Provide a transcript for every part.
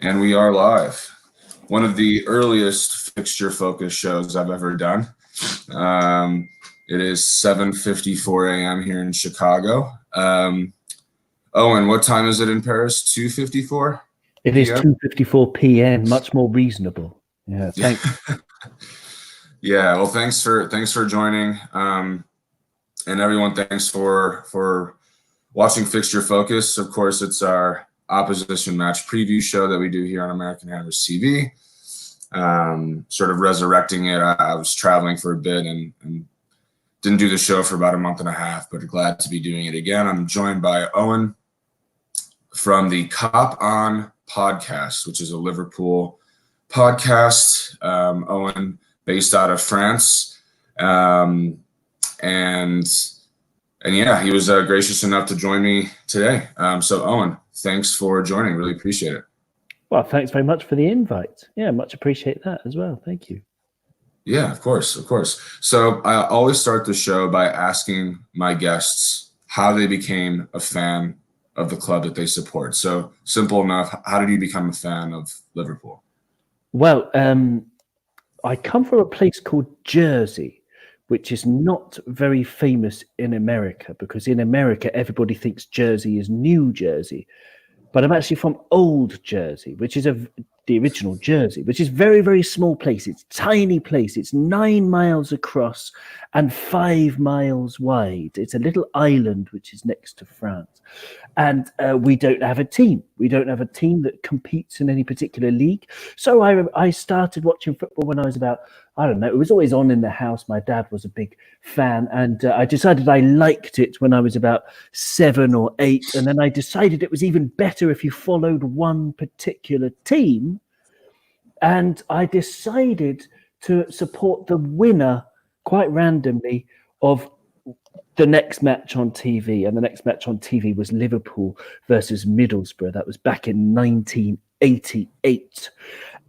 And we are live. One of the earliest fixture focus shows I've ever done. It is 7:54 a.m. here in Chicago. Owen, what time is it in Paris? 2:54? It is 2:54 p.m. Much more reasonable. Yeah, thanks. Yeah, well, thanks for joining. And everyone, thanks for watching Fixture Focus. Of course, it's our opposition match preview show that we do here on American Hammers TV. Sort of resurrecting it. I was traveling for a bit and didn't do the show for about a month and a half, but glad to be doing it again. I'm joined by Owen from the Kop On podcast, which is a Liverpool podcast. Owen, based out of France. And yeah, he was gracious enough to join me today. So Owen, thanks for joining. Really appreciate it. Well, thanks very much for the invite. Yeah, much appreciate that as well. Thank you. Yeah, of course. So I always start the show by asking my guests how they became a fan of the club that they support. So simple enough. How did you become a fan of Liverpool? Well, I come from a place called Jersey, which is not very famous in America, because in America, everybody thinks Jersey is New Jersey. But I'm actually from Old Jersey, which is the original Jersey, which is very, very small place. It's a tiny place. It's 9 miles across and 5 miles wide. It's a little island which is next to France. And we don't have a team. We don't have a team that competes in any particular league. So I started watching football when I was about, I don't know, it was always on in the house. My dad was a big fan. And I decided I liked it when I was about 7 or 8. And then I decided it was even better if you followed one particular team. And I decided to support the winner quite randomly of the next match on TV. And the next match on TV was Liverpool versus Middlesbrough. That was back in 1988.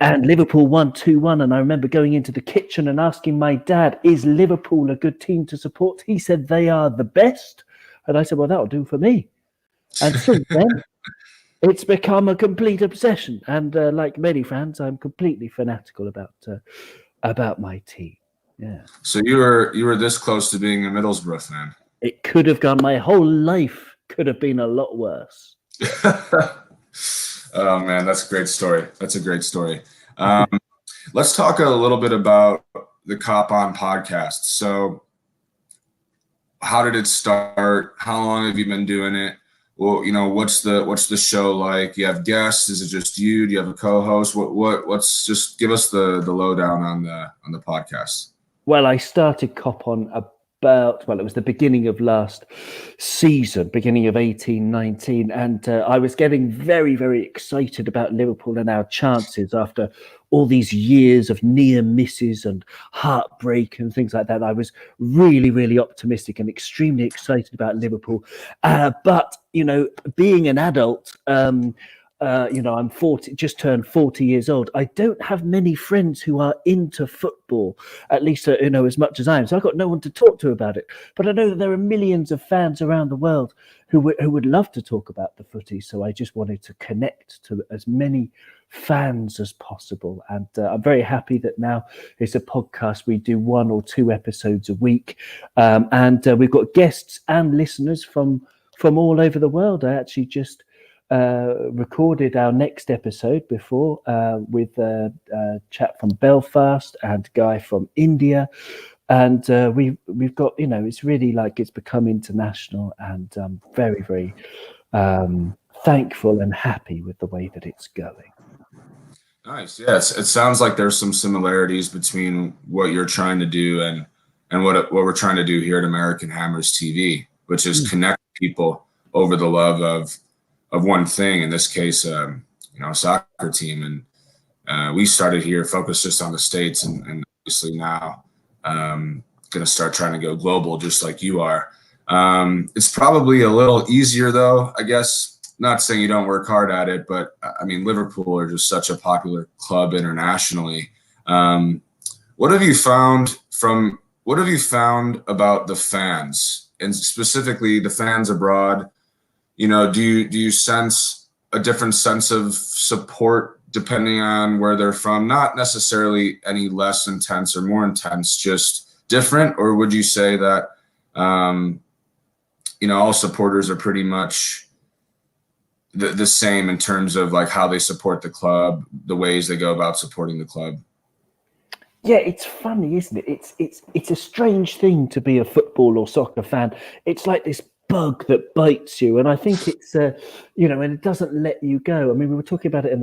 And Liverpool won 2-1. And I remember going into the kitchen and asking my dad, is Liverpool a good team to support? He said, they are the best. And I said, well, that'll do for me. And since then, it's become a complete obsession. And like many fans, I'm completely fanatical about my team. Yeah. So you were this close to being a Middlesbrough fan. It could have gone. My whole life could have been a lot worse. Oh man, that's a great story. Let's talk a little bit about the Kop On podcast. So how did it start? How long have you been doing it? Well, what's the show like? You have guests? Is it just you? Do you have a co-host? What's just give us the lowdown on the podcast. Well, I started Kop On it was the beginning of last season, beginning of 18-19, and I was getting very, very excited about Liverpool and our chances after all these years of near misses and heartbreak and things like that. I was really, really optimistic and extremely excited about Liverpool. But, being an adult, I'm 40, just turned 40 years old. I don't have many friends who are into football, at least, as much as I am. So I've got no one to talk to about it. But I know that there are millions of fans around the world who would love to talk about the footy. So I just wanted to connect to as many fans as possible. And I'm very happy that now it's a podcast. We do 1 or 2 episodes a week. And we've got guests and listeners from all over the world. I actually just recorded our next episode before with a chap from Belfast and guy from India, and we've got it's really like it's become international, and I'm very, very thankful and happy with the way that it's going. Nice. Yes, it sounds like there's some similarities between what you're trying to do and what we're trying to do here at American Hammers TV, which is connect people over the love of one thing, in this case, a soccer team. And we started here focused just on the States, and obviously now going to start trying to go global just like you are. It's probably a little easier though, I guess. Not saying you don't work hard at it, but I mean, Liverpool are just such a popular club internationally. What have you found about the fans, and specifically the fans abroad? Do you sense a different sense of support depending on where they're from? Not necessarily any less intense or more intense, just different? Or would you say that, all supporters are pretty much the same in terms of like how they support the club, the ways they go about supporting the club? Yeah, it's funny, isn't it? It's a strange thing to be a football or soccer fan. It's like this bug that bites you, and I think it's and it doesn't let you go. I mean, we were talking about it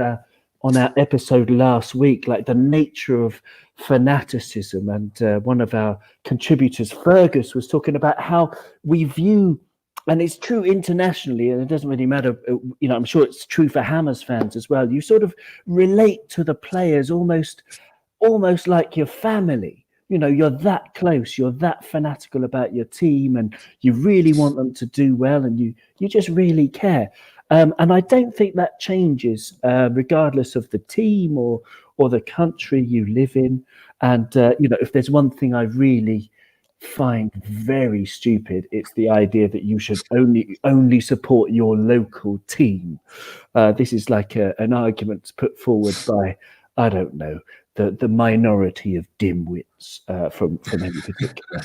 on our episode last week, like the nature of fanaticism, and one of our contributors, Fergus, was talking about how we view. And it's true internationally, and it doesn't really matter. I'm sure it's true for Hammers fans as well. You sort of relate to the players almost like your family. You're that close, you're that fanatical about your team, and you really want them to do well, and you just really care. And I don't think that changes regardless of the team or the country you live in. And if there's one thing I really find very stupid, it's the idea that you should only support your local team. This is like an argument put forward by, I don't know, the minority of dimwits from any particular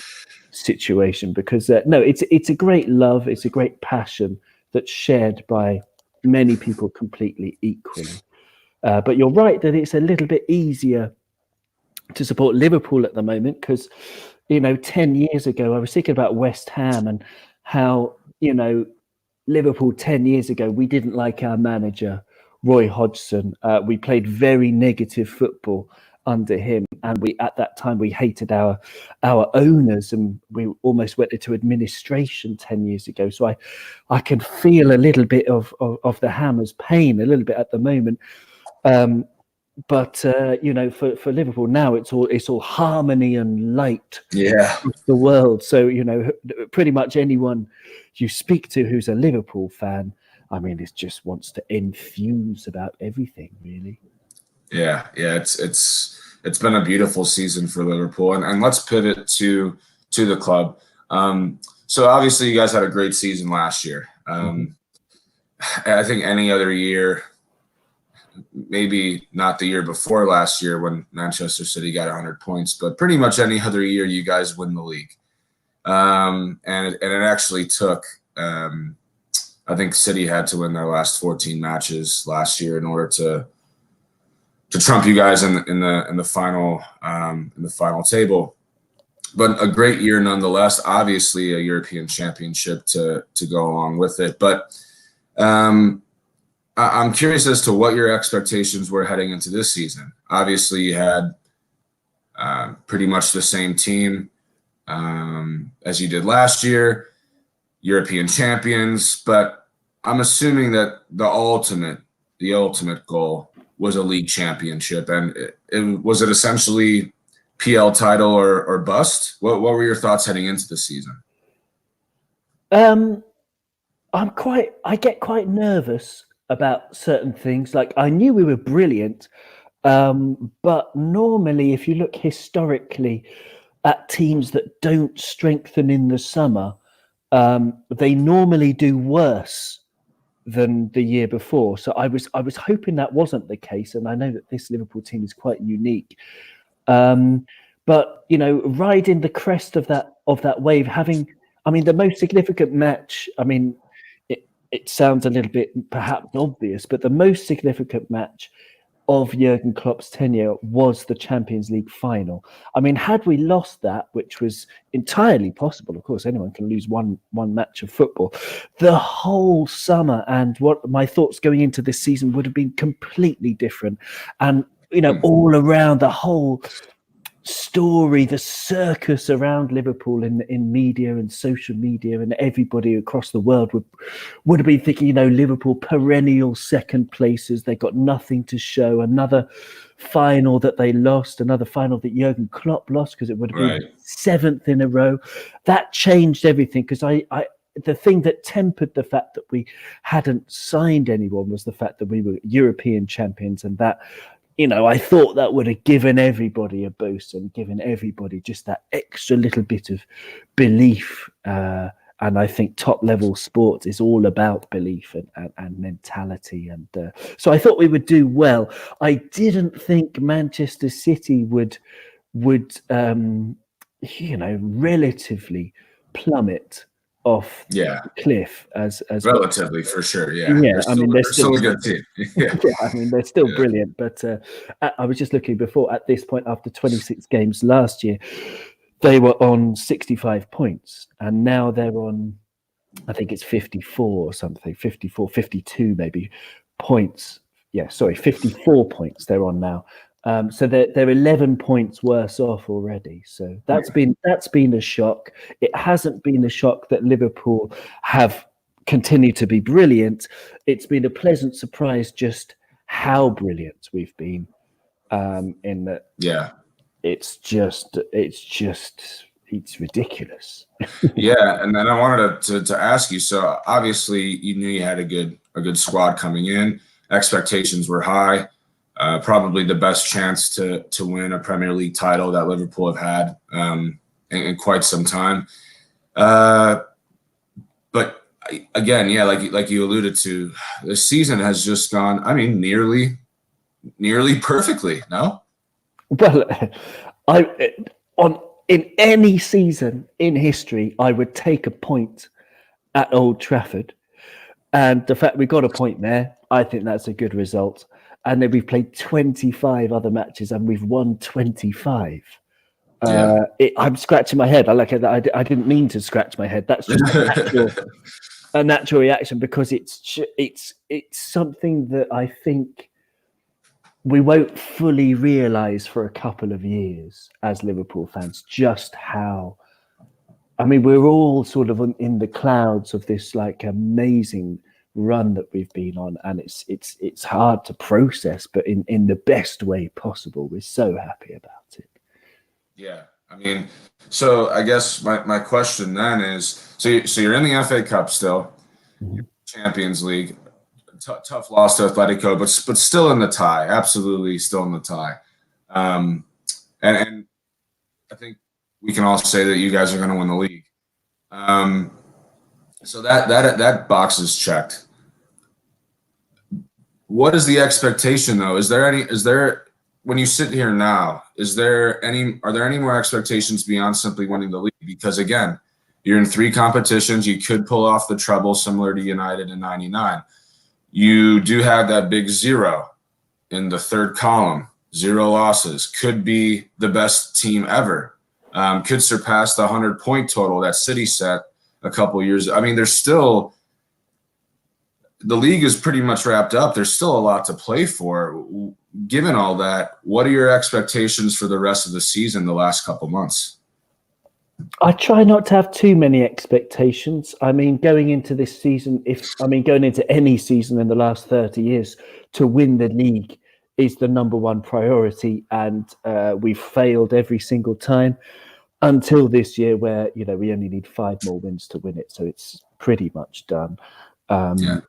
situation, because no, it's a great love, it's a great passion that's shared by many people completely equally. But you're right that it's a little bit easier to support Liverpool at the moment, because 10 years ago I was thinking about West Ham and how Liverpool 10 years ago, we didn't like our manager Roy Hodgson. We played very negative football under him, and at that time we hated our owners, and we almost went into administration 10 years ago. So I can feel a little bit of the Hammers' pain a little bit at the moment. But for Liverpool now, it's all harmony and light across the world. So pretty much anyone you speak to who's a Liverpool fan, I mean, it just wants to enthuse about everything, really. Yeah. It's been a beautiful season for Liverpool, and let's pivot to the club. So obviously, you guys had a great season last year. I think any other year, maybe not the year before last year when Manchester City got 100 points, but pretty much any other year you guys win the league. And it actually took, I think City had to win their last 14 matches last year in order to trump you guys in the final table. But a great year nonetheless. Obviously, a European championship to go along with it. But I'm curious as to what your expectations were heading into this season. Obviously, you had pretty much the same team as you did last year, European champions. But I'm assuming that the ultimate goal was a league championship. And was it essentially PL title or bust? What were your thoughts heading into the season? I get quite nervous about certain things. Like, I knew we were brilliant, but normally, if you look historically at teams that don't strengthen in the summer, they normally do worse than the year before. So I was hoping that wasn't the case, and I know that this Liverpool team is quite unique. But riding the crest of that wave, the most significant match. I mean, it sounds a little bit perhaps obvious, but the most significant match of Jurgen Klopp's tenure was the Champions League final. I mean, had we lost that, which was entirely possible, of course, anyone can lose one match of football, the whole summer and what my thoughts going into this season would have been completely different. And, all around the whole story, the circus around Liverpool in media and social media, and everybody across the world would have been thinking, Liverpool perennial second places, they got nothing to show, another final that they lost, another final that Jurgen Klopp lost, because it would have been seventh in a row. That changed everything, because the thing that tempered the fact that we hadn't signed anyone was the fact that we were European champions, and that I thought that would have given everybody a boost and given everybody just that extra little bit of belief And I think top level sports is all about belief and mentality. And so I thought we would do well. I didn't think Manchester City would relatively plummet off the cliff as relatively for sure. Yeah, I mean, they're still a good team. Yeah, I mean, they're still brilliant. But I was just looking before, at this point, after 26 games last year, they were on 65 points, and now they're on, I think it's 54 or something, 54, 52 maybe points. Yeah, sorry, 54 points they're on now. So they're 11 points worse off already. So that's been a shock. It hasn't been a shock that Liverpool have continued to be brilliant. It's been a pleasant surprise just how brilliant we've been. In that, it's ridiculous. And then I wanted to ask you. So obviously, you knew you had a good squad coming in. Expectations were high. Probably the best chance to win a Premier League title that Liverpool have had in quite some time. But again, like you alluded to, the season has just gone, I mean, nearly perfectly. No? Well, in any season in history, I would take a point at Old Trafford. And the fact we got a point there, I think that's a good result. And then we've played 25 other matches and we've won 25. I'm scratching my head. I didn't mean to scratch my head. That's just a natural reaction, because it's something that I think we won't fully realise for a couple of years as Liverpool fans, just how. I mean, we're all sort of in the clouds of this like amazing run that we've been on, and it's hard to process, but in the best way possible. We're so happy about it. Yeah, I mean, so I guess my question then is, so you're in the FA Cup still, Champions League, tough loss to Atletico, but still in the tie, absolutely still in the tie, and I think we can all say that you guys are going to win the league. So that box is checked. What is the expectation, though? Is there when you sit here now, are there any more expectations beyond simply winning the league? Because again, you're in 3 competitions. You could pull off the treble similar to United in '99. You do have that big 0 in the third column, 0 losses. Could be the best team ever. Could surpass the 100-point total that City set a couple years. I mean, there's still, the league is pretty much wrapped up. There's still a lot to play for. Given all that, what are your expectations for the rest of the season, the last couple months? I try not to have too many expectations. I mean, going into this season, going into any season in the last 30 years, to win the league is the number one priority. And we've failed every single time until this year, where, we only need 5 more wins to win it. So it's pretty much done. I'm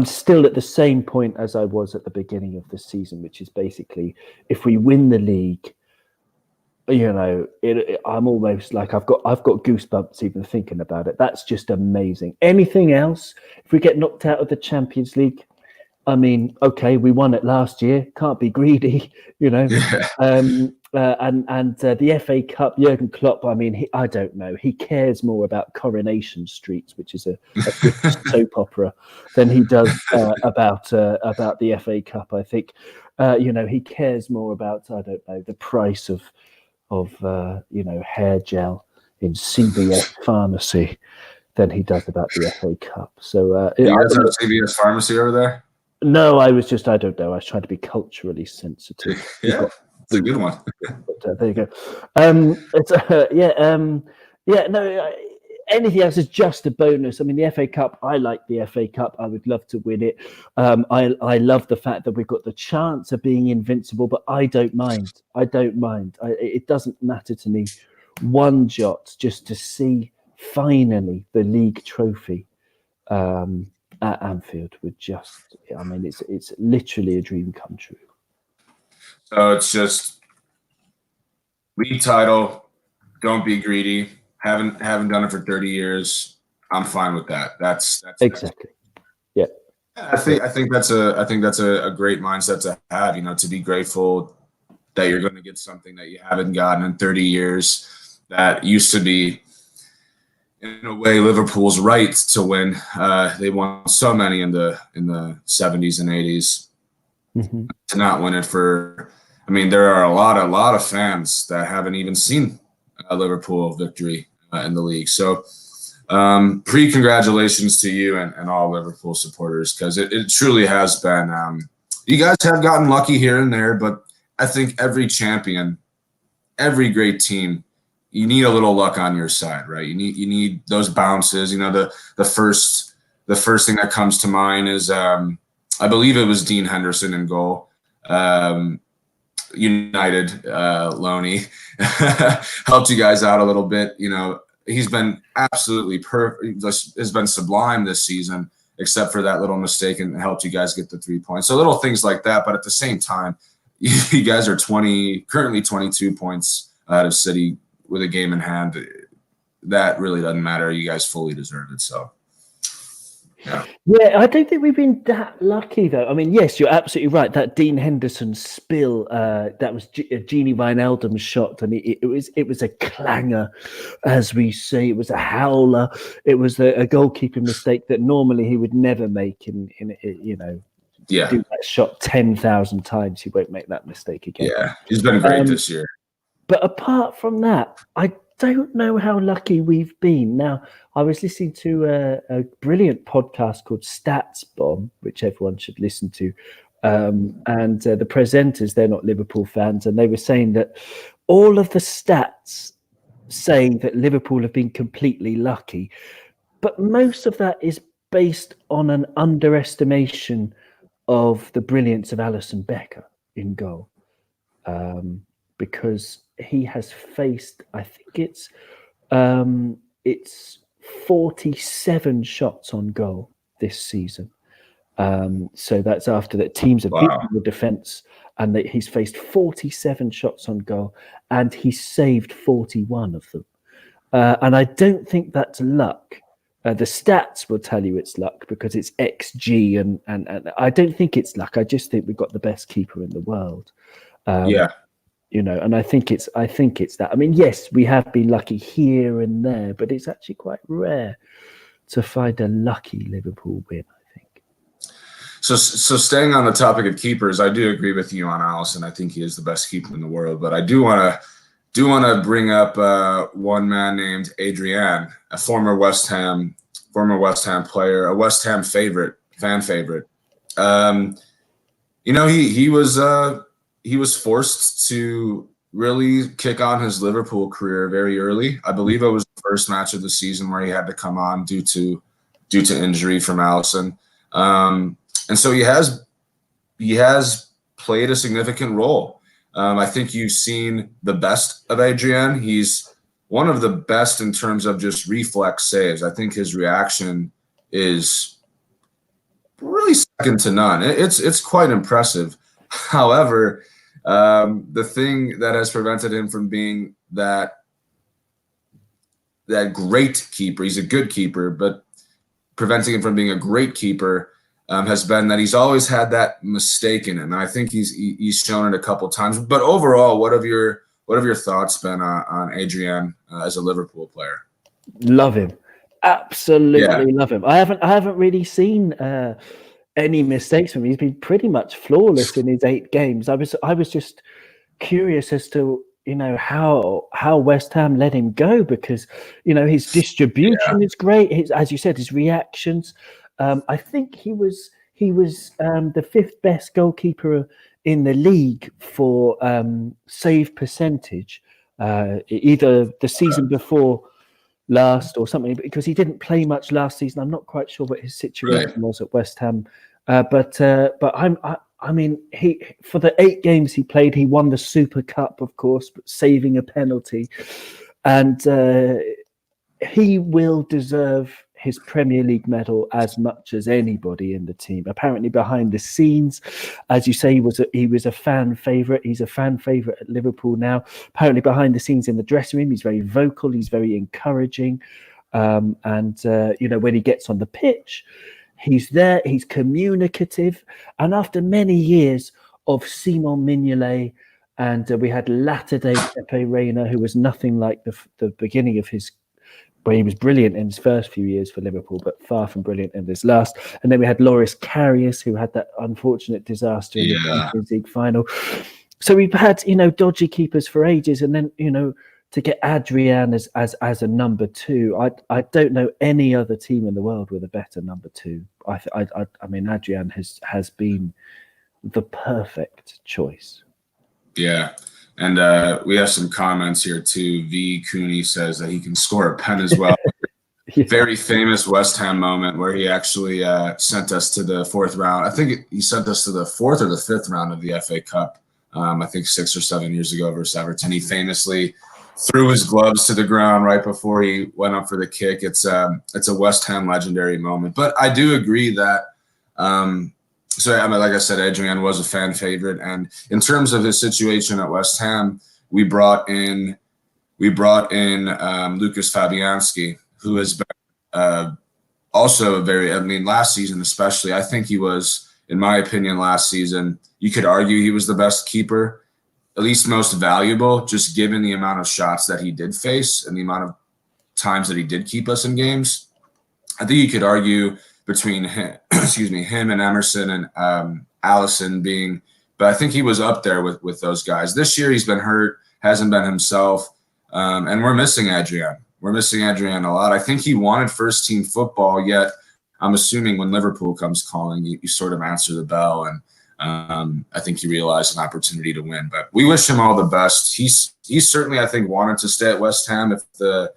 still at the same point as I was at the beginning of the season, which is basically, if we win the league, I'm almost like I've got goosebumps even thinking about it. That's just amazing. Anything else, if we get knocked out of the Champions League, I mean, okay, we won it last year. Can't be greedy, And the FA Cup, Jurgen Klopp. I mean, I don't know. He cares more about Coronation Street, which is a soap opera, than he does about the FA Cup. I think, he cares more about, I don't know, the price of hair gel in CVS pharmacy than he does about the FA Cup. So, you guys have CVS pharmacy over there? No, I don't know. I was trying to be culturally sensitive. It's a good one. But, there you go. Anything else is just a bonus. I mean, the FA Cup, I like the FA Cup. I would love to win it. I love the fact that we've got the chance of being invincible, but I don't mind. It doesn't matter to me one jot just to see finally the league trophy at Anfield. It's literally a dream come true. So it's just league title, don't be greedy, haven't done it for 30 years. I'm fine with that. That's exactly. Yeah. I think that's a great mindset to have, to be grateful that you're going to get something that you haven't gotten in 30 years. That used to be, in a way, Liverpool's right to win. They won so many in the 70s and 80s. Mm-hmm. To not win it there are a lot of fans that haven't even seen a Liverpool victory in the league. So congratulations to you and all Liverpool supporters, because it truly has been, you guys have gotten lucky here and there, but I think every champion, every great team, you need a little luck on your side, right? You need those bounces. The first thing that comes to mind is I believe it was Dean Henderson in goal. United Loney helped you guys out a little bit. He's been absolutely perfect. Has been sublime this season, except for that little mistake, and helped you guys get the 3 points. So little things like that. But at the same time, you guys are currently 22 points out of City with a game in hand. That really doesn't matter. You guys fully deserve it. So. Yeah, I don't think we've been that lucky, though. I mean, yes, you're absolutely right. That Dean Henderson spill, that was Genie Wijnaldum's shot, and it was a clanger, as we say. It was a howler. It was a goalkeeping mistake that normally he would never make. Do that shot 10,000 times, he won't make that mistake again. Yeah, he's been great this year. But apart from that, I don't know how lucky we've been. Now, I was listening to a brilliant podcast called Stats Bomb, which everyone should listen to. And the presenters, they're not Liverpool fans, and they were saying that all of the stats say that Liverpool have been completely lucky. But most of that is based on an underestimation of the brilliance of Alisson Becker in goal. Because he has faced, I think it's 47 shots on goal this season. So that's after that teams have beaten the defence, and that he's faced 47 shots on goal, and he's saved 41 of them. And I don't think that's luck. The stats will tell you it's luck because it's XG, and I don't think it's luck. I just think we've got the best keeper in the world. And I think it's that. I mean, yes, we have been lucky here and there, but it's actually quite rare to find a lucky Liverpool win, I think. So staying on the topic of keepers, I do agree with you on Alisson. I think he is the best keeper in the world, but I do want to bring up one man named Adrian, a former West Ham player, a West Ham fan favorite. He was forced to really kick on his Liverpool career very early. I believe it was the first match of the season where he had to come on due to injury from Alisson. And so he has played a significant role. I think you've seen the best of Adrian. He's one of the best in terms of just reflex saves. I think his reaction is really second to none. It's quite impressive. However, the thing that has prevented him from being that great keeper, he's a good keeper, but preventing him from being a great keeper has been that he's always had that mistake in him. And I think he's shown it a couple times. But overall, what have your thoughts been on Adrian as a Liverpool player? Love him. Absolutely love him. I haven't really seen any mistakes from him. He's been pretty much flawless in his 8 games. I was just curious as to how West Ham let him go, because his distribution is great. As you said, his reactions. I think he was the 5th best goalkeeper in the league for save percentage, either the season before last or something, because he didn't play much last season. I'm not quite sure what his situation was at West Ham, but I mean, he, for the 8 games he played, he won the Super Cup, of course, but saving a penalty, and he will deserve his Premier League medal as much as anybody in the team. Apparently, behind the scenes, as you say, he was a fan favourite. He's a fan favourite at Liverpool now. Apparently, behind the scenes in the dressing room, he's very vocal. He's very encouraging, and when he gets on the pitch, he's there. He's communicative, and after many years of Simon Mignolet. And we had latter-day Pepe Reina, who was nothing like the beginning of his, where he was brilliant in his first few years for Liverpool, but far from brilliant in this last. And then we had Loris Karius, who had that unfortunate disaster in the Champions League final. So we've had, dodgy keepers for ages. And then, to get Adrian as a number two, I don't know any other team in the world with a better number two. I mean, Adrian has been the perfect choice. Yeah. And we have some comments here too. V. Cooney says that he can score a pen as well. Very famous West Ham moment where he actually sent us to the fourth round. I think he sent us to the fourth or the fifth round of the FA Cup. I think 6 or 7 years ago versus Everton. He famously threw his gloves to the ground right before he went up for the kick. It's a West Ham legendary moment. But I do agree that like I said, Adrian was a fan favorite, and in terms of his situation at West Ham, we brought in Lucas Fabianski, who has been also last season especially. I think he was, in my opinion, last season, you could argue he was the best keeper, at least most valuable, just given the amount of shots that he did face and the amount of times that he did keep us in games. I think you could argue between him, him and Emerson and Allison being, but I think he was up there with those guys. This year he's been hurt, hasn't been himself, and we're missing Adrian. We're missing Adrian a lot. I think he wanted first team football, yet I'm assuming when Liverpool comes calling, you sort of answer the bell, and I think he realized an opportunity to win. But we wish him all the best. He's certainly, I think, wanted to stay at West Ham if the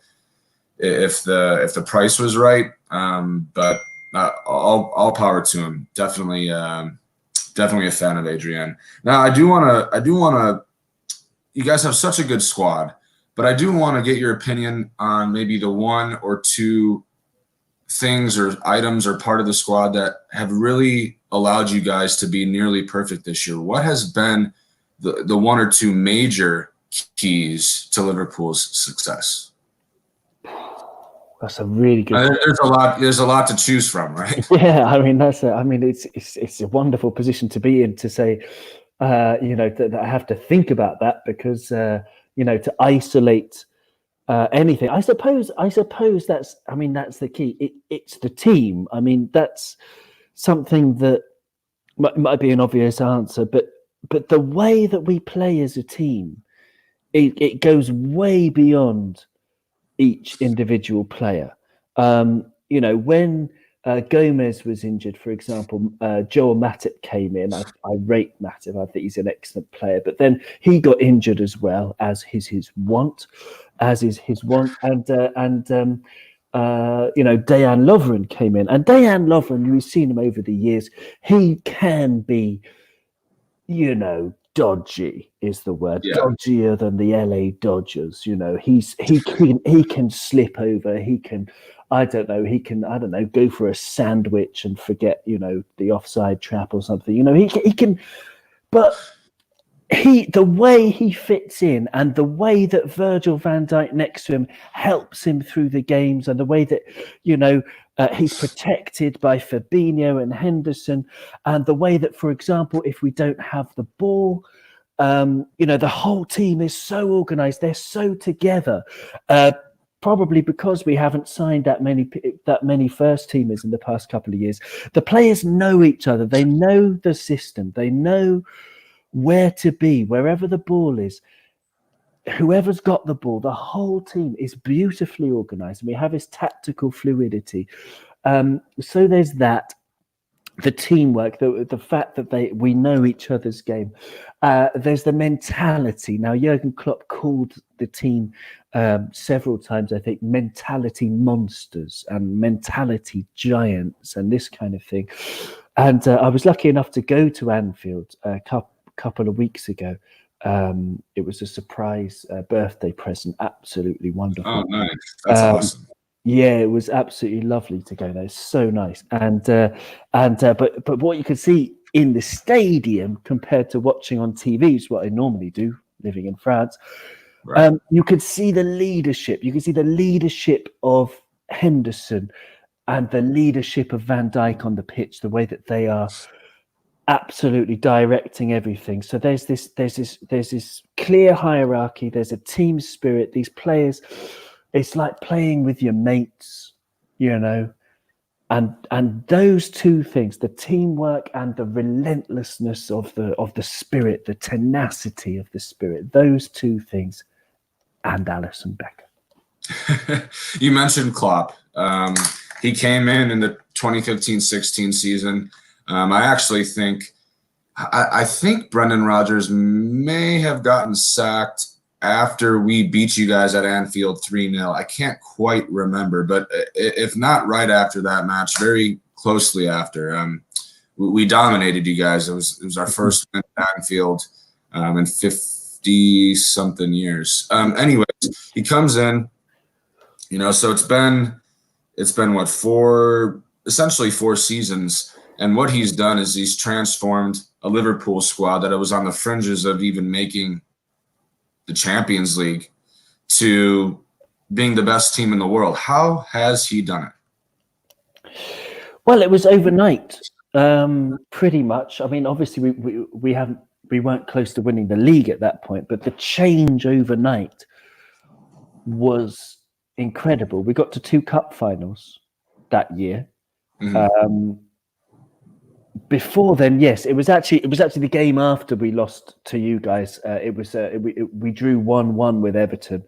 price was right, but. All power to him. Definitely a fan of Adrian. Now, I do want to. You guys have such a good squad, but I do want to get your opinion on maybe the one or two things or items or part of the squad that have really allowed you guys to be nearly perfect this year. What has been the one or two major keys to Liverpool's success? That's a really good. There's a lot to choose from, right? Yeah, I mean it's a wonderful position to be in to say, that I have to think about that because to isolate anything. I suppose that's the key. It's the team. I mean that's something that might be an obvious answer, but the way that we play as a team, it goes way beyond each individual player. When Gomez was injured, for example, Joel Matip came in. I rate Matip. I think he's an excellent player, but then he got injured as well, as is his want. And Dejan Lovren came in, and Dejan Lovren, we've seen him over the years. He can be, dodgy is the word. Yeah. Dodgier than the LA Dodgers. He can slip over. He can, go for a sandwich and forget, the offside trap or something. He can, but the way he fits in and the way that Virgil van Dijk next to him helps him through the games, and the way that, he's protected by Fabinho and Henderson, and the way that, for example, if we don't have the ball, the whole team is so organized. They're so together. Probably because we haven't signed that many first teamers in the past couple of years. The players know each other. They know the system. They know where to be, wherever the ball is. Whoever's got the ball, the whole team is beautifully organized, and we have this tactical fluidity. So there's that. The teamwork, the fact that we know each other's game. There's the mentality. Now, Jurgen Klopp called the team several times, I think, mentality monsters and mentality giants and this kind of thing. And I was lucky enough to go to Anfield a couple of weeks ago. It was a surprise birthday present. Absolutely wonderful. Oh, nice. That's awesome. Yeah, it was absolutely lovely to go there. It's so nice, but what you could see in the stadium compared to watching on TV is what I normally do, living in France. Right. You could see the leadership. You could see the leadership of Henderson and the leadership of Van Dijk on the pitch. The way that they are absolutely directing everything. So there's this clear hierarchy. There's a team spirit. These players, it's like playing with your mates, you know. And those two things, the teamwork and the relentlessness of the spirit, the tenacity of the spirit, those two things, and Alisson Becker. You mentioned Klopp. He came in the 2015-16 season. I actually think I think Brendan Rodgers may have gotten sacked after we beat you guys at Anfield 3-0. I can't quite remember, but if not right after that match, very closely after. We dominated you guys. It was our first win at Anfield in 50-something years. Anyways, he comes in, so it's been what, essentially 4 seasons. And what he's done is he's transformed a Liverpool squad that was on the fringes of even making the Champions League to being the best team in the world. How has he done it? Well, it was overnight, pretty much. I mean, obviously we weren't close to winning the league at that point, but the change overnight was incredible. We got to 2 cup finals that year. Mm-hmm. Before then, yes, it was actually the game after we lost to you guys. We drew 1-1 with Everton,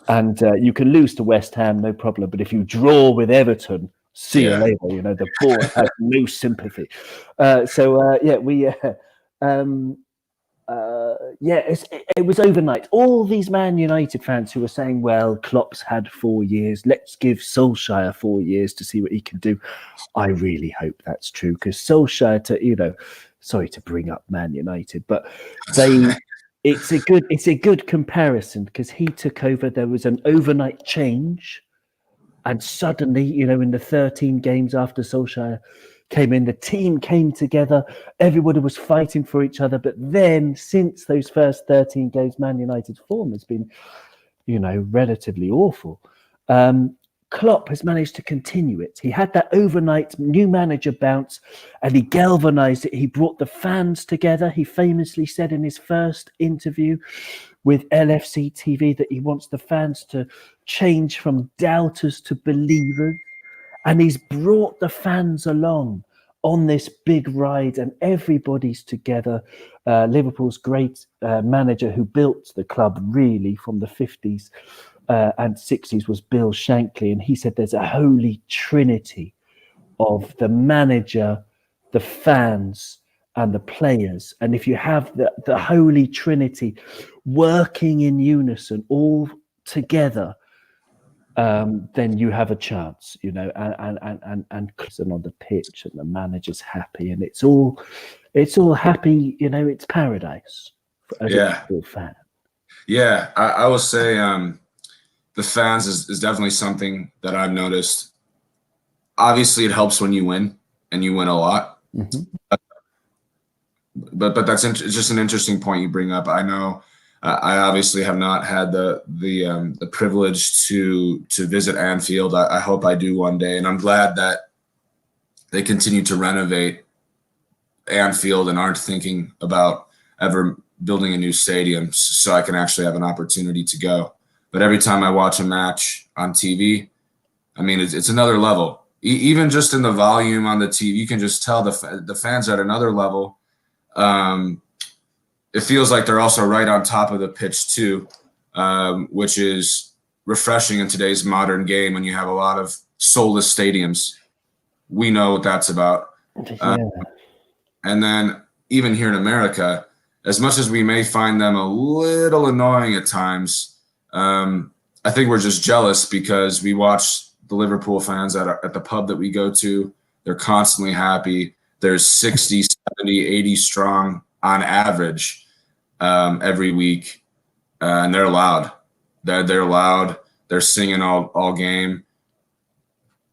and you can lose to West Ham, no problem. But if you draw with Everton, see you later. The board has no sympathy. It was overnight. All these Man United fans who were saying, well, Klopp's had 4 years, let's give Solskjaer 4 years to see what he can do. I really hope that's true, because Solskjaer, sorry to bring up Man United, but it's a good comparison, because he took over. There was an overnight change, and suddenly, in the 13 games after Solskjaer came in, the team came together, everybody was fighting for each other. But then, since those first 13 games, Man United's form has been, relatively awful. Klopp has managed to continue it. He had that overnight new manager bounce, and he galvanized it. He brought the fans together. He famously said in his first interview with LFC TV that he wants the fans to change from doubters to believers. And he's brought the fans along on this big ride, and everybody's together. Liverpool's great manager who built the club really from the 50s and 60s was Bill Shankly. And he said there's a holy trinity of the manager, the fans, and the players. And if you have the holy trinity working in unison, all together, then you have a chance, and on the pitch, and the manager's happy, and it's all happy, it's paradise as a Liverpool fan. Yeah, I will say the fans is definitely something that I've noticed. Obviously, it helps when you win, and you win a lot. Mm-hmm. But that's just an interesting point you bring up. I know. I obviously have not had the privilege to visit Anfield. I hope I do one day, and I'm glad that they continue to renovate Anfield and aren't thinking about ever building a new stadium, so I can actually have an opportunity to go. But every time I watch a match on TV, I mean, it's another level. Even just in the volume on the TV, you can just tell the fans are at another level. It feels like they're also right on top of the pitch too, which is refreshing in today's modern game when you have a lot of soulless stadiums. We know what that's about. And then even here in America, as much as we may find them a little annoying at times, I think we're just jealous because we watch the Liverpool fans at the pub that we go to. They're constantly happy. There's 60, 70, 80 strong on average every week, and they're loud. They're loud. They're singing all game.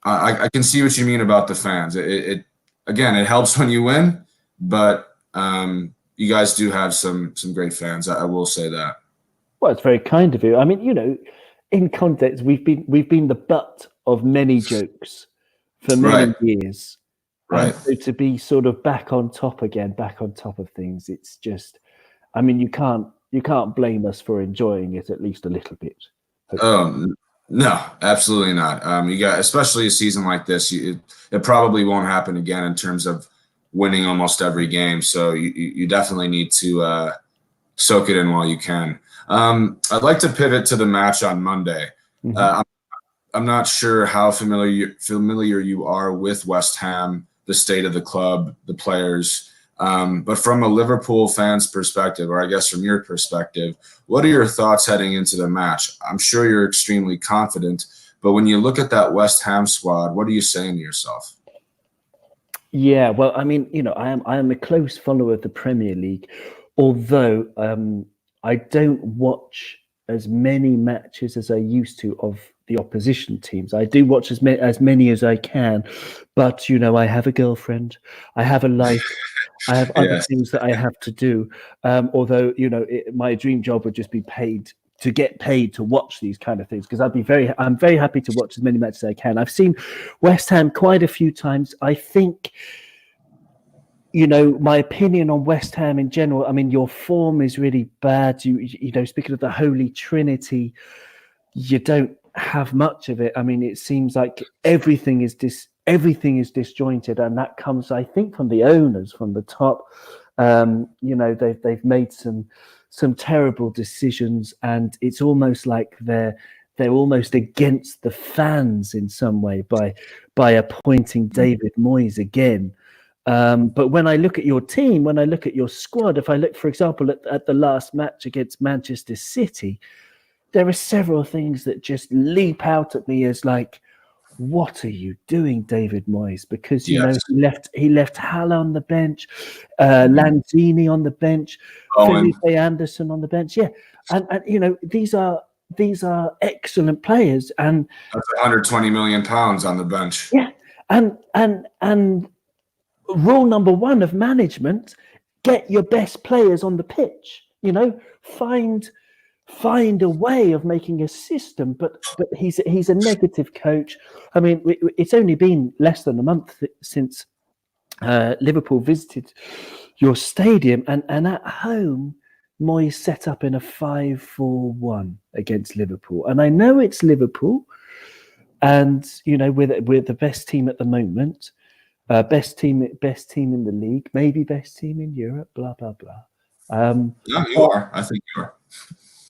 I can see what you mean about the fans. It again, it helps when you win, but you guys do have some great fans. I will say that. Well, it's very kind of you. I mean, you know, in context, we've been the butt of many jokes for many Right, years, and right. so to be sort of back on top again, back on top of things, it's just. I mean, you can't blame us for enjoying it at least a little bit. Hopefully. No, absolutely not. You got, especially a season like this, it probably won't happen again in terms of winning almost every game. So you definitely need to soak it in while you can. I'd like to pivot to the match on Monday. Mm-hmm. I'm not sure how familiar you are with West Ham, the state of the club, the players. But from a Liverpool fan's perspective, or I guess from your perspective, what are your thoughts heading into the match? I'm sure you're extremely confident, but when you look at that West Ham squad, what are you saying to yourself? Yeah, well, I mean, you know, I am a close follower of the Premier League, although I don't watch as many matches as I used to of the opposition teams. I do watch as many as I can, but you know, I have a girlfriend, I have a life, I have other Yes. things that I have to do. Although, you know, my dream job would just be to get paid to watch these kind of things because I'm very happy to watch as many matches as I can. I've seen West Ham quite a few times. I think, you know, my opinion on West Ham in general. I mean, your form is really bad. You know, speaking of the Holy Trinity, you don't have much of it. I mean, it seems like everything is disjointed, and that comes, I think, from the owners from the top. You know, they've made some terrible decisions, and it's almost like they're almost against the fans in some way by appointing David Moyes again. But when I look at your team, when I look at your squad, if I look, for example, at the last match against Manchester City, there are several things that just leap out at me as like, what are you doing, David Moyes? Because you know Yes. he left Haller on the bench, Mhm. Lanzini on the bench, Owen. Felipe Anderson on the bench. Yeah, and you know these are excellent players, and That's 120 million pounds on the bench. yeah, and rule number one of management: get your best players on the pitch. You know, find a way of making a system, but he's a negative coach. I mean, it's only been less than a month since Liverpool visited your stadium, and at home, Moyes set up in a 5-4-1 against Liverpool. And I know it's Liverpool, and you know we're the best team at the moment, best team in the league, maybe best team in Europe. Blah blah blah. No, you But are. I think you are.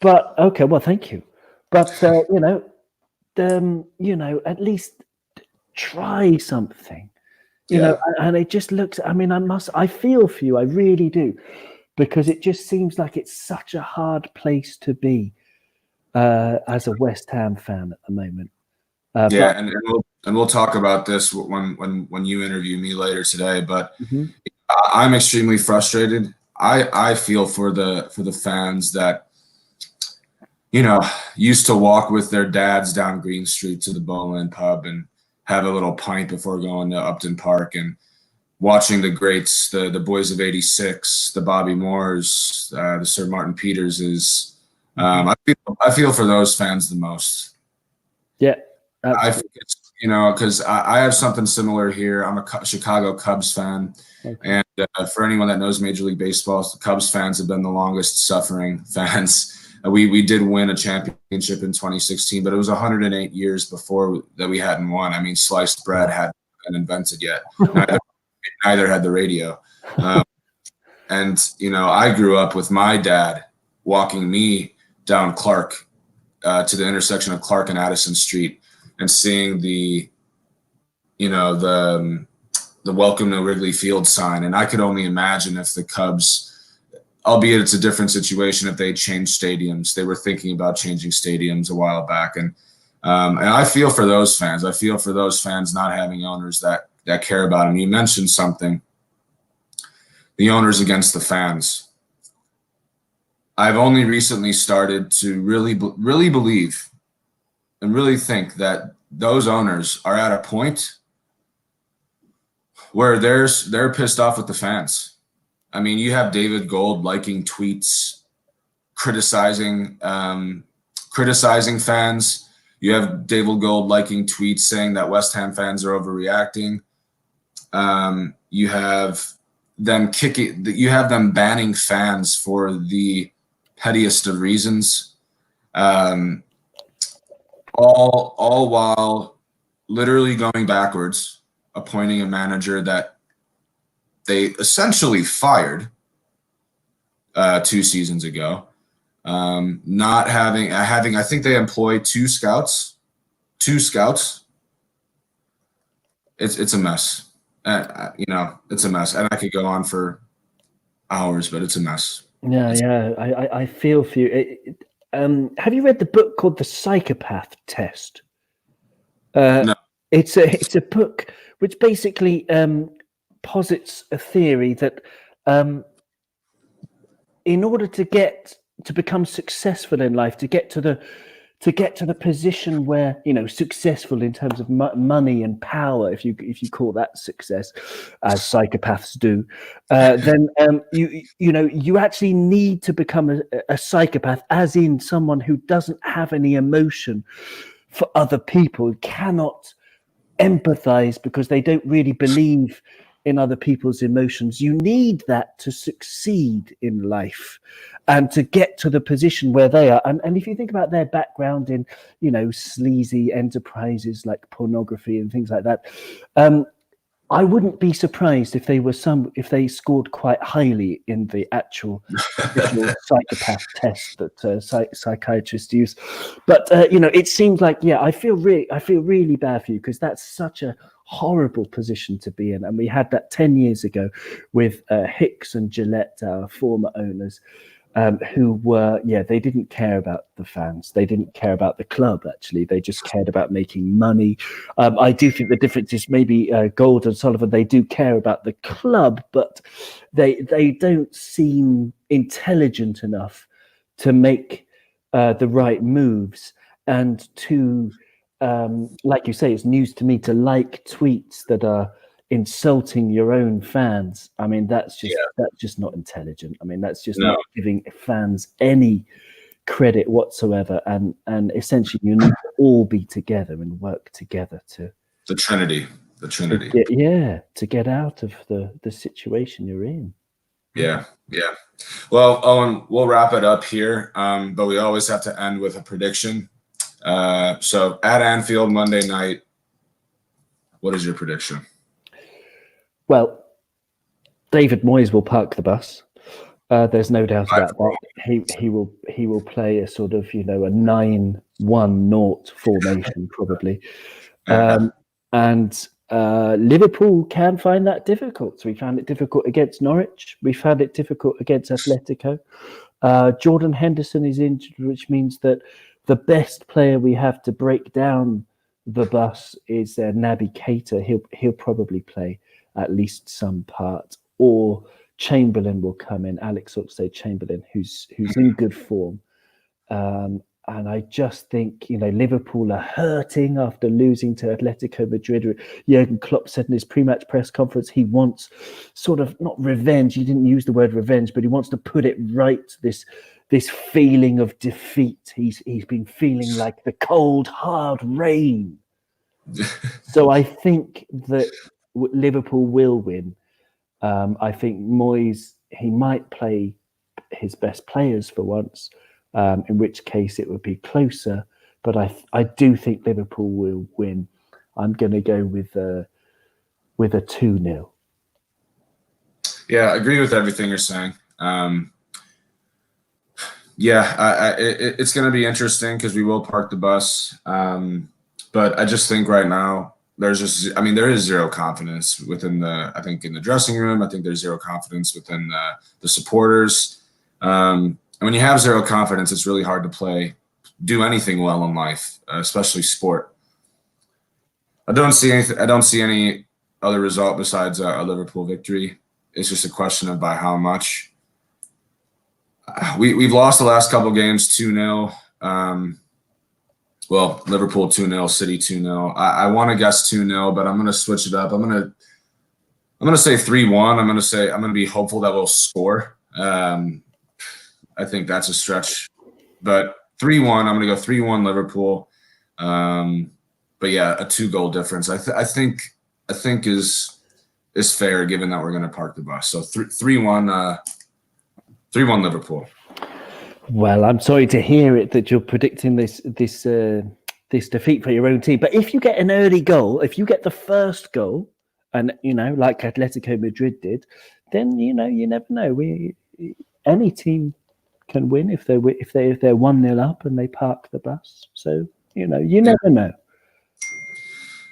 But okay, well, thank you. But you know, at least try something. You know, Yeah. and it just looks. I mean, I feel for you. I really do, because it just seems like it's such a hard place to be as a West Ham fan at the moment. Yeah, But and we'll talk about this when you interview me later today. But Mhm. I'm extremely frustrated. I feel for the fans that used to walk with their dads down Green Street to the Bowland pub and have a little pint before going to Upton Park and watching the greats, the boys of '86, the Bobby Moores, the Sir Martin Peterses. I feel for those fans the most. Yeah, I think absolutely. it's because I have something similar here. I'm a Chicago Cubs fan, Okay. and for anyone that knows Major League Baseball, the Cubs fans have been the longest suffering fans. We did win a championship in 2016, but it was 108 years before that we hadn't won. I mean, sliced bread hadn't been invented yet. Neither had the radio. And I grew up with my dad walking me down Clark to the intersection of Clark and Addison Street, and seeing the welcome to Wrigley Field sign. And I could only imagine if the Cubs, albeit it's a different situation, if they changed stadiums. They were thinking about changing stadiums a while back. And I feel for those fans. I feel for those fans not having owners that care about them. You mentioned something, the owners against the fans. I've only recently started to really believe and really think that those owners are at a point where they're pissed off with the fans. I mean, you have David Gold liking tweets, criticizing fans. You have David Gold liking tweets saying that West Ham fans are overreacting. You have them banning fans for the pettiest of reasons. All while literally going backwards, appointing a manager that they essentially fired 2 seasons ago. Not having, I think they employed 2 scouts. It's a mess. It's a mess, and I could go on for hours, but it's a mess. I feel for you. Have you read the book called The Psychopath Test? No. It's a book which basically posits a theory that in order to become successful in life, to get to the position where, successful in terms of money and power, if you call that success, as psychopaths do, then you actually need to become a psychopath, as in someone who doesn't have any emotion for other people, cannot empathize because they don't really believe in other people's emotions. You need that to succeed in life and to get to the position where they are. And if you think about their background in, sleazy enterprises like pornography and things like that, I wouldn't be surprised if they scored quite highly in the actual psychopath test that psychiatrists use. But it seems like, I feel really bad for you, because that's such a horrible position to be in. And we had that 10 years ago with Hicks and Gillette, our former owners, who were, they didn't care about the fans. They didn't care about the club, actually. They just cared about making money. I do think the difference is maybe Gold and Sullivan, they do care about the club, but they don't seem intelligent enough to make the right moves and to, like you say, it's news to me, to like tweets that are insulting your own fans. I mean, that's just not intelligent. I mean, that's just not giving fans any credit whatsoever. And essentially, you need to all be together and work together to the Trinity. To get out of the situation you're in. Yeah. Well, Owen, we'll wrap it up here, but we always have to end with a prediction. So at Anfield Monday night, what is your prediction? Well, David Moyes will park the bus. There's no doubt about that. He will play a sort of, a 9-1-0 formation probably, and Liverpool can find that difficult. So we found it difficult against Norwich. We found it difficult against Atletico. Jordan Henderson is injured, which means that the best player we have to break down the bus is Naby Keita. He'll probably play at least some part, or Chamberlain will come in. Alex Oxlade-Chamberlain, who's in good form, and I just think Liverpool are hurting after losing to Atletico Madrid. Jurgen Klopp said in his pre-match press conference he wants sort of, not revenge. He didn't use the word revenge, but he wants to put it right. This feeling of defeat. He's been feeling like the cold, hard rain. So I think that Liverpool will win. I think Moyes, he might play his best players for once, in which case it would be closer. But I do think Liverpool will win. I'm going to go with a 2-0. Yeah, I agree with everything you're saying. It's going to be interesting because we will park the bus. But I just think right now, there is zero confidence within in the dressing room. I think there's zero confidence within the supporters. And when you have zero confidence, it's really hard to do anything well in life, especially sport. I don't see any other result besides a Liverpool victory. It's just a question of by how much. We've lost the last couple games 2-0. Well, Liverpool 2-0, City 2-0. I want to guess 2-0, but I'm going to switch it up. I'm going to say 3-1. I'm going to be hopeful that we'll score. I think that's a stretch, but 3-1. I'm going to go 3-1 Liverpool. But yeah, a 2-goal difference. I think is fair given that we're going to park the bus. So 3-1 Liverpool. Well, I'm sorry to hear it that you're predicting this defeat for your own team. But if you get an early goal, if you get the first goal, and like Atletico Madrid did, then you never know. Any team can win if they're 1-0 up and they park the bus. So you never know.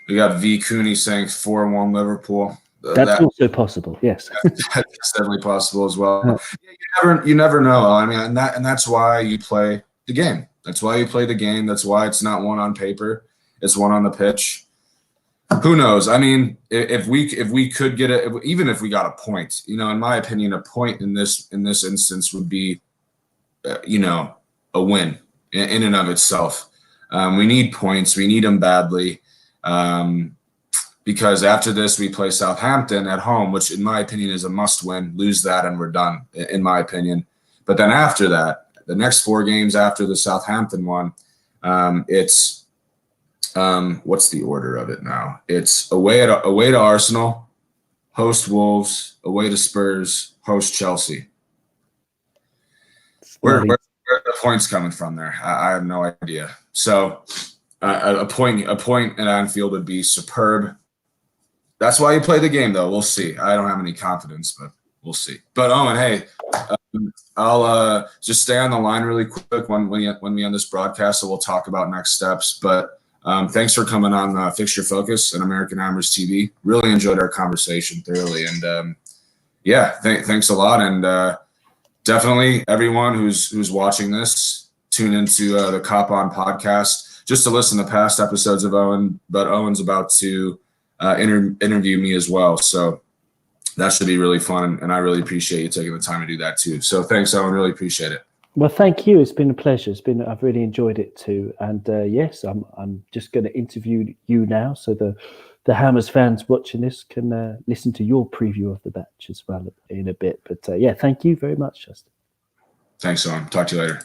We got V Cooney saying 4-1 Liverpool. That's also possible. Yes, that's definitely possible as well. You never know. I mean, and that's why you play the game. That's why you play the game. That's why it's not one on paper. It's one on the pitch. Who knows? I mean, if we could get it, even if we got a point, in my opinion, a point in this instance would be, a win in and of itself. We need points. We need them badly. Because after this, we play Southampton at home, which in my opinion is a must win. Lose that and we're done, in my opinion. But then after that, the next 4 games after the Southampton one, it's what's the order of it now? It's away to Arsenal, host Wolves, away to Spurs, host Chelsea. Where are the points coming from there? I have no idea. So a point at Anfield would be superb. That's why you play the game, though. We'll see. I don't have any confidence, but we'll see. But Owen, hey, I'll just stay on the line really quick when we end this broadcast, so we'll talk about next steps. But thanks for coming on Fixture Focus and American Hammers TV. Really enjoyed our conversation thoroughly, and thanks a lot. And definitely everyone who's watching this, tune into the Kop On podcast just to listen to past episodes of Owen. But Owen's about to interview me as well, so that should be really fun, and I really appreciate you taking the time to do that too. So thanks, Owen. Really appreciate it. Well, thank you. It's been a pleasure. I've really enjoyed it too. And yes, I'm just going to interview you now, so the Hammers fans watching this can listen to your preview of the match as well in a bit. But thank you very much, Justin. Thanks, Owen. Talk to you later.